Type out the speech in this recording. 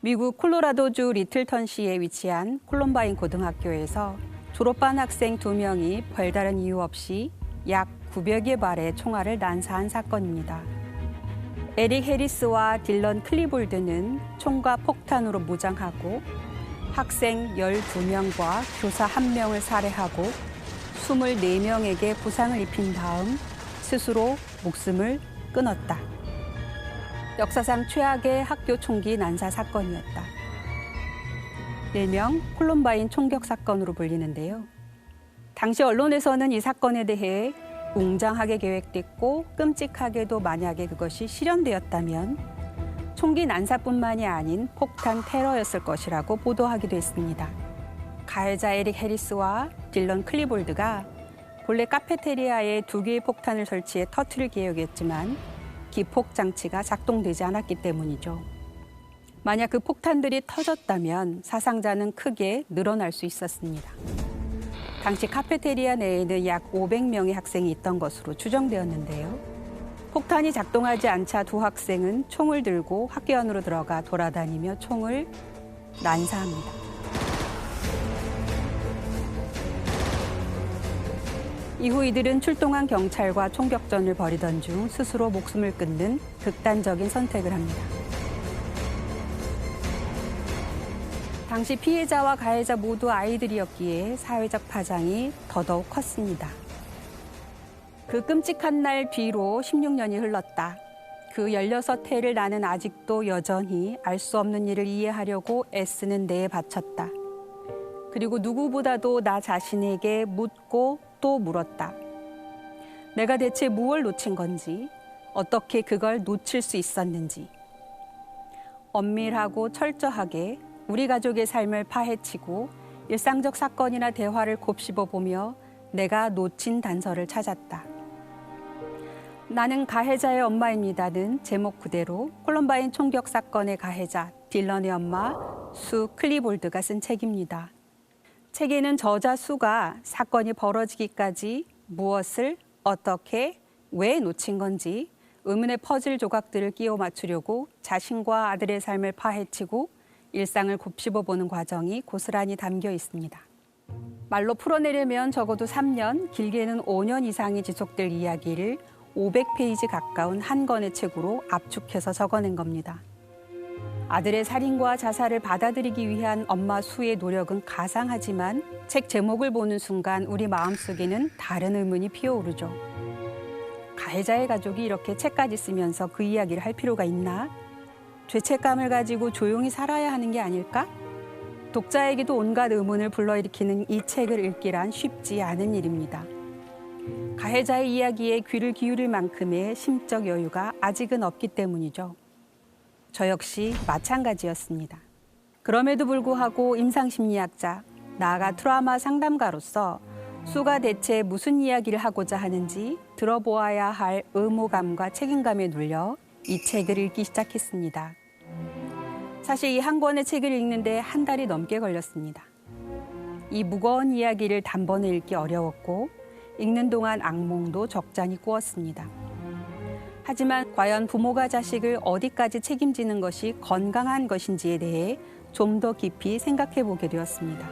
미국 콜로라도주 리틀턴시에 위치한 콜럼바인 고등학교에서 졸업반 학생 2명이 별다른 이유 없이 약 900여 발의 총알을 난사한 사건입니다. 에릭 해리스와 딜런 클리볼드는 총과 폭탄으로 무장하고 학생 12명과 교사 1명을 살해하고 24명에게 부상을 입힌 다음 스스로 목숨을 끊었다. 역사상 최악의 학교 총기 난사 사건이었다. 일명 콜럼바인 총격 사건으로 불리는데요. 당시 언론에서는 이 사건에 대해 웅장하게 계획됐고 끔찍하게도 만약에 그것이 실현되었다면 총기 난사뿐만이 아닌 폭탄 테러였을 것이라고 보도하기도 했습니다. 가해자 에릭 해리스와 딜런 클리볼드가 본래 카페테리아에 2개의 폭탄을 설치해 터뜨릴 계획이었지만 기폭 장치가 작동되지 않았기 때문이죠. 만약 그 폭탄들이 터졌다면 사상자는 크게 늘어날 수 있었습니다. 당시 카페테리아 내에는 약 500명의 학생이 있던 것으로 추정되었는데요. 폭탄이 작동하지 않자 2 학생은 총을 들고 학교 안으로 들어가 돌아다니며 총을 난사합니다. 이후 이들은 출동한 경찰과 총격전을 벌이던 중 스스로 목숨을 끊는 극단적인 선택을 합니다. 당시 피해자와 가해자 모두 아이들이었기에 사회적 파장이 더더욱 컸습니다. 그 끔찍한 날 뒤로 16년이 흘렀다. 그 16해를 나는 아직도 여전히 알 수 없는 일을 이해하려고 애쓰는 데에 바쳤다. 그리고 누구보다도 나 자신에게 묻고 또 물었다. 내가 대체 무엇을 놓친 건지, 어떻게 그걸 놓칠 수 있었는지. 엄밀하고 철저하게 우리 가족의 삶을 파헤치고 일상적 사건이나 대화를 곱씹어 보며 내가 놓친 단서를 찾았다. 나는 가해자의 엄마입니다는 제목 그대로 콜럼바인 총격 사건의 가해자 딜런의 엄마 수 클리볼드가 쓴 책입니다. 책에는 저자 수가 사건이 벌어지기까지 무엇을, 어떻게, 왜 놓친 건지 의문의 퍼즐 조각들을 끼워 맞추려고 자신과 아들의 삶을 파헤치고 일상을 곱씹어보는 과정이 고스란히 담겨 있습니다. 말로 풀어내려면 적어도 3년, 길게는 5년 이상이 지속될 이야기를 500페이지 가까운 한 권의 책으로 압축해서 적어낸 겁니다. 아들의 살인과 자살을 받아들이기 위한 엄마 수의 노력은 가상하지만 책 제목을 보는 순간 우리 마음속에는 다른 의문이 피어오르죠. 가해자의 가족이 이렇게 책까지 쓰면서 그 이야기를 할 필요가 있나? 죄책감을 가지고 조용히 살아야 하는 게 아닐까? 독자에게도 온갖 의문을 불러일으키는 이 책을 읽기란 쉽지 않은 일입니다. 가해자의 이야기에 귀를 기울일 만큼의 심적 여유가 아직은 없기 때문이죠. 저 역시 마찬가지였습니다. 그럼에도 불구하고 임상심리학자, 나아가 트라우마 상담가로서 수가 대체 무슨 이야기를 하고자 하는지 들어보아야 할 의무감과 책임감에 눌려 이 책을 읽기 시작했습니다. 사실 이 한 권의 책을 읽는데 1달이 넘게 걸렸습니다. 이 무거운 이야기를 단번에 읽기 어려웠고 읽는 동안 악몽도 적잖이 꾸었습니다. 하지만 과연 부모가 자식을 어디까지 책임지는 것이 건강한 것인지에 대해 좀 더 깊이 생각해 보게 되었습니다.